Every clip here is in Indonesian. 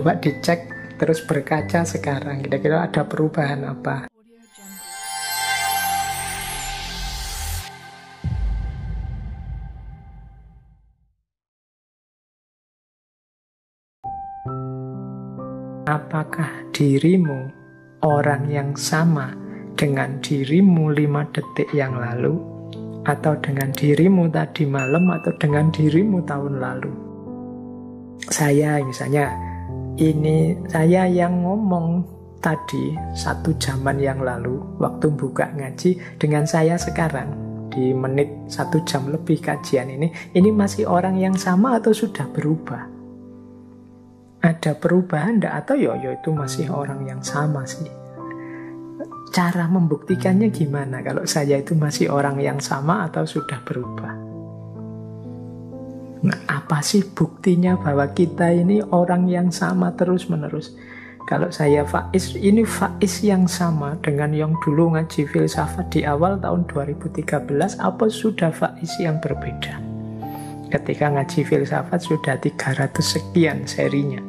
Coba dicek, terus berkaca sekarang, kira-kira ada perubahan apa? Apakah dirimu orang yang sama dengan dirimu 5 detik yang lalu, atau dengan dirimu tadi malam, atau dengan dirimu tahun lalu? Saya misalnya, ini saya yang ngomong tadi 1 jaman yang lalu waktu buka ngaji, dengan saya sekarang di menit 1 jam lebih kajian ini masih orang yang sama atau sudah berubah? Ada perubahan enggak? Atau ya itu masih orang yang sama sih? Cara membuktikannya gimana kalau saya itu masih orang yang sama atau sudah berubah? Nah, apa sih buktinya bahwa kita ini orang yang sama terus-menerus? Kalau saya Faiz, ini Faiz yang sama dengan yang dulu ngaji filsafat di awal tahun 2013, apa sudah Faiz yang berbeda? Ketika ngaji filsafat sudah 300 sekian serinya.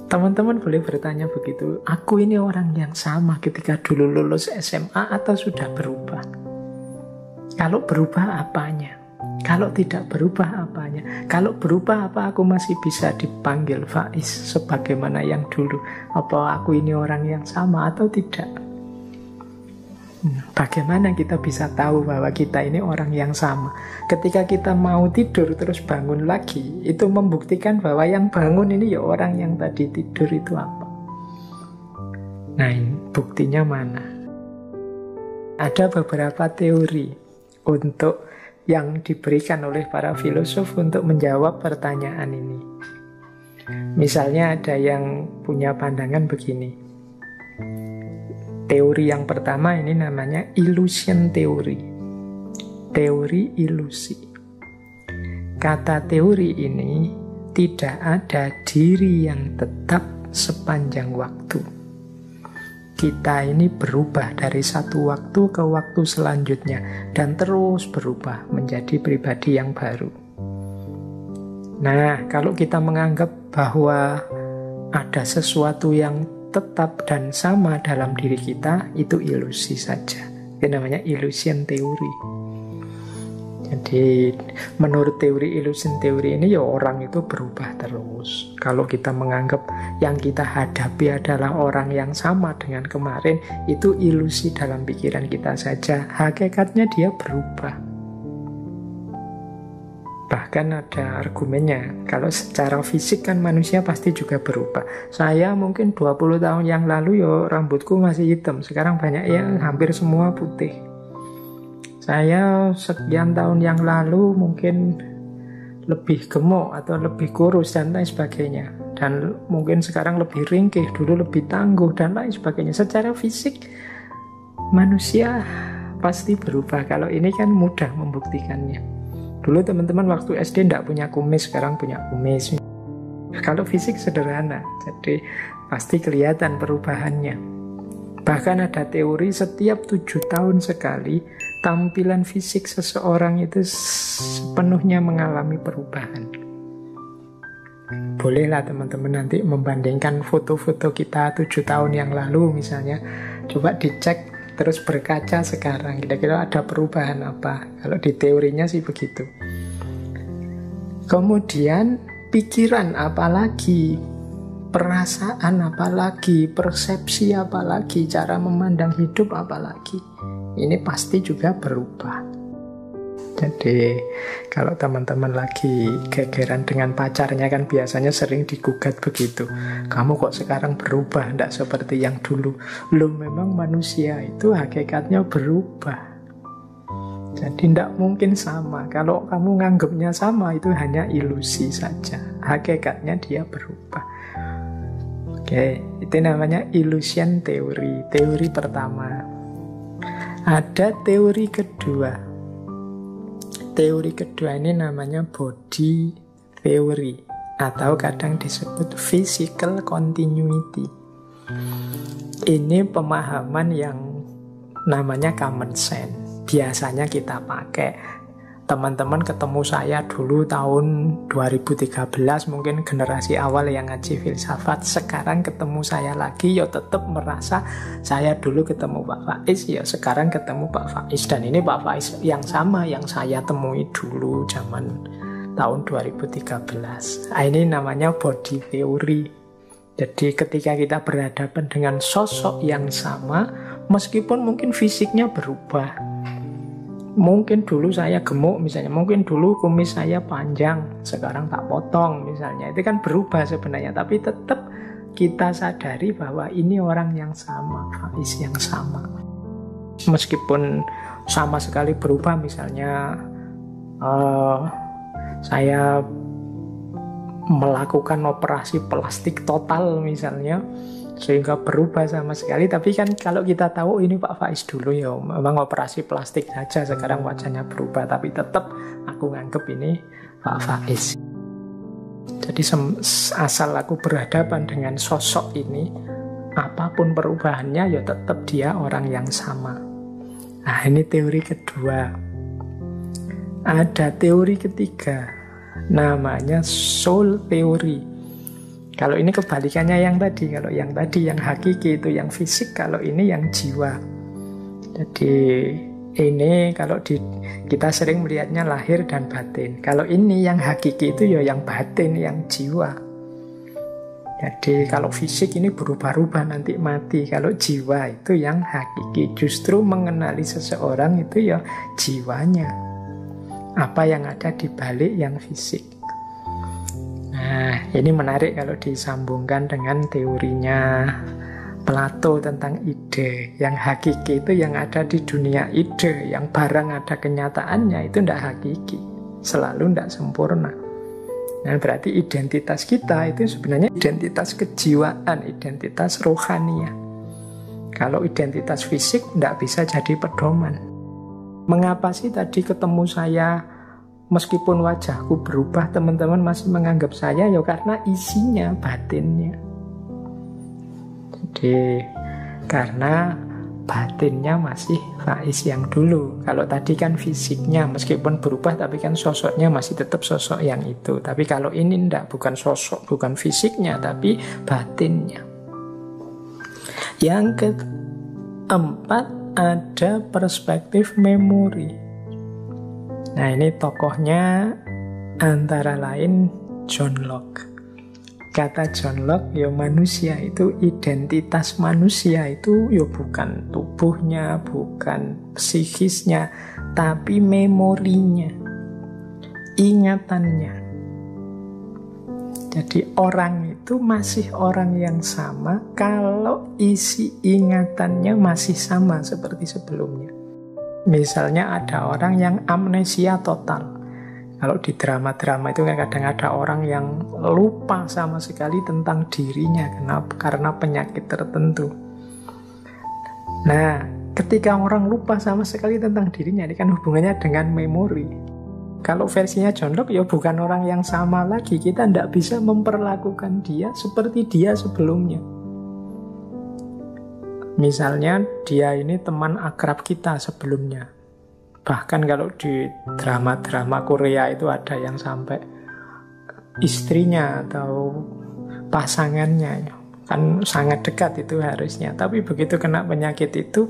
Teman-teman boleh bertanya begitu, aku ini orang yang sama ketika dulu lulus SMA atau sudah berubah? Kalau berubah apanya? Kalau tidak berubah apanya? Kalau berubah apa aku masih bisa dipanggil Faiz sebagaimana yang dulu? Apa aku ini orang yang sama atau tidak? Bagaimana kita bisa tahu bahwa kita ini orang yang sama? Ketika kita mau tidur terus bangun lagi, itu membuktikan bahwa yang bangun ini ya orang yang tadi tidur itu apa? Nah, buktinya mana? Ada beberapa teori untuk yang diberikan oleh para filosof untuk menjawab pertanyaan ini. Misalnya ada yang punya pandangan begini. Teori yang pertama ini namanya illusion theory. Teori ilusi. Kata teori ini, tidak ada diri yang tetap sepanjang waktu. Kita ini berubah dari satu waktu ke waktu selanjutnya dan terus berubah menjadi pribadi yang baru. Nah, kalau kita menganggap bahwa ada sesuatu yang tetap dan sama dalam diri kita, itu ilusi saja. Itu namanya illusion theory. Jadi menurut teori illusion theory ini ya orang itu berubah terus. Kalau kita menganggap yang kita hadapi adalah orang yang sama dengan kemarin, itu ilusi dalam pikiran kita saja. Hakikatnya dia berubah. Bahkan ada argumennya, kalau secara fisik kan manusia pasti juga berubah. Saya mungkin 20 tahun yang lalu ya rambutku masih hitam, sekarang banyak ya hampir semua putih. Saya sekian tahun yang lalu mungkin lebih gemuk atau lebih kurus dan lain sebagainya. Dan mungkin sekarang lebih ringkih, dulu lebih tangguh dan lain sebagainya. Secara fisik manusia pasti berubah. Kalau ini kan mudah membuktikannya. Dulu teman-teman waktu SD tidak punya kumis, sekarang punya kumis. Kalau fisik sederhana, jadi pasti kelihatan perubahannya. Bahkan ada teori setiap 7 tahun sekali, tampilan fisik seseorang itu sepenuhnya mengalami perubahan. Bolehlah teman-teman nanti membandingkan foto-foto kita 7 tahun yang lalu misalnya. Coba dicek, terus berkaca sekarang, kira-kira ada perubahan apa? Kalau di teorinya sih begitu. Kemudian pikiran apa lagi, perasaan apa lagi, persepsi apa lagi, cara memandang hidup apa lagi, ini pasti juga berubah. Jadi kalau teman-teman lagi gegeran dengan pacarnya kan biasanya sering digugat begitu. Kamu kok sekarang berubah, tidak seperti yang dulu. Loh, memang manusia itu hakikatnya berubah. Jadi tidak mungkin sama. Kalau kamu nganggapnya sama, itu hanya ilusi saja. Hakikatnya dia berubah. Oke, itu namanya illusion theory. Teori pertama. Ada teori kedua. Teori kedua ini namanya body theory atau kadang disebut physical continuity. Ini pemahaman yang namanya common sense. Biasanya kita pakai teman-teman ketemu saya dulu tahun 2013, mungkin generasi awal yang ngaji filsafat, sekarang ketemu saya lagi, ya tetap merasa saya dulu ketemu Pak Faiz, ya sekarang ketemu Pak Faiz. Dan ini Pak Faiz yang sama yang saya temui dulu zaman tahun 2013. Ini namanya body theory. Jadi ketika kita berhadapan dengan sosok yang sama, meskipun mungkin fisiknya berubah, mungkin dulu saya gemuk misalnya, mungkin dulu kumis saya panjang, sekarang tak potong misalnya. Itu kan berubah sebenarnya, tapi tetap kita sadari bahwa ini orang yang sama, Faiz yang sama. Meskipun sama sekali berubah, misalnya saya melakukan operasi plastik total misalnya, sehingga berubah sama sekali. Tapi kan kalau kita tahu ini Pak Faiz dulu, ya memang operasi plastik saja, sekarang wajahnya berubah, tapi tetap aku nganggep ini Pak Faiz. Jadi asal aku berhadapan dengan sosok ini, apapun perubahannya, ya tetap dia orang yang sama. Nah, ini teori kedua. Ada teori ketiga, namanya soul theory. Kalau ini kebalikannya yang tadi. Kalau yang tadi yang hakiki itu yang fisik, kalau ini yang jiwa. Jadi ini kalau kita sering melihatnya lahir dan batin. Kalau ini yang hakiki itu ya yang batin, yang jiwa. Jadi kalau fisik ini berubah-ubah nanti mati. Kalau jiwa itu yang hakiki. Justru mengenali seseorang itu ya jiwanya. Apa yang ada di balik yang fisik. Nah, ini menarik kalau disambungkan dengan teorinya Plato tentang ide. Yang hakiki itu yang ada di dunia ide, yang barang ada kenyataannya, itu tidak hakiki, selalu tidak sempurna. Nah, berarti identitas kita itu sebenarnya identitas kejiwaan, identitas rohania. Kalau identitas fisik tidak bisa jadi pedoman. Mengapa sih tadi ketemu saya, meskipun wajahku berubah, teman-teman masih menganggap saya? Ya karena isinya, batinnya. Jadi karena batinnya masih Faiz yang dulu. Kalau tadi kan fisiknya meskipun berubah, tapi kan sosoknya masih tetap sosok yang itu. Tapi kalau ini enggak, bukan sosok, bukan fisiknya, tapi batinnya. Yang keempat, ada perspektif memori. Nah, ini tokohnya antara lain John Locke. Kata John Locke, ya manusia itu, identitas manusia itu ya bukan tubuhnya, bukan psikisnya, tapi memorinya, ingatannya. Jadi orang itu masih orang yang sama kalau isi ingatannya masih sama seperti sebelumnya. Misalnya ada orang yang amnesia total. Kalau di drama-drama itu kadang ada orang yang lupa sama sekali tentang dirinya karena penyakit tertentu. Nah, ketika orang lupa sama sekali tentang dirinya, ini kan hubungannya dengan memori. Kalau versinya John Locke, ya bukan orang yang sama lagi. Kita tidak bisa memperlakukan dia seperti dia sebelumnya. Misalnya dia ini teman akrab kita sebelumnya. Bahkan kalau di drama-drama Korea itu ada yang sampai istrinya atau pasangannya. Kan sangat dekat itu harusnya. Tapi begitu kena penyakit itu,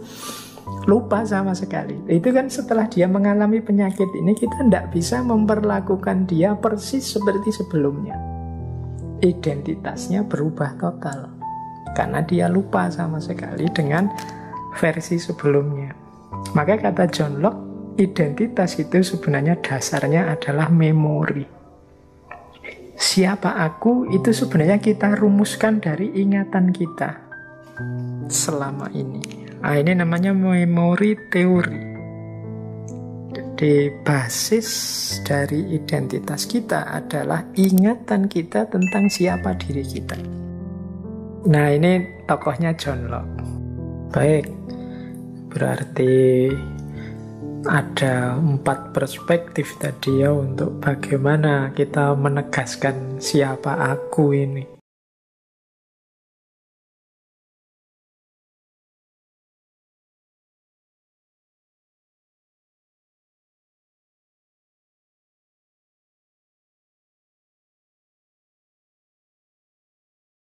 lupa sama sekali. Itu kan setelah dia mengalami penyakit ini, kita tidak bisa memperlakukan dia persis seperti sebelumnya. Identitasnya berubah total karena dia lupa sama sekali dengan versi sebelumnya. Maka kata John Locke, identitas itu sebenarnya dasarnya adalah memori. Siapa aku itu sebenarnya kita rumuskan dari ingatan kita selama ini. Nah, ini namanya memori teori. Jadi basis dari identitas kita adalah ingatan kita tentang siapa diri kita. Nah, ini tokohnya John Locke. Baik, berarti ada 4 perspektif tadi ya untuk bagaimana kita menegaskan siapa aku ini.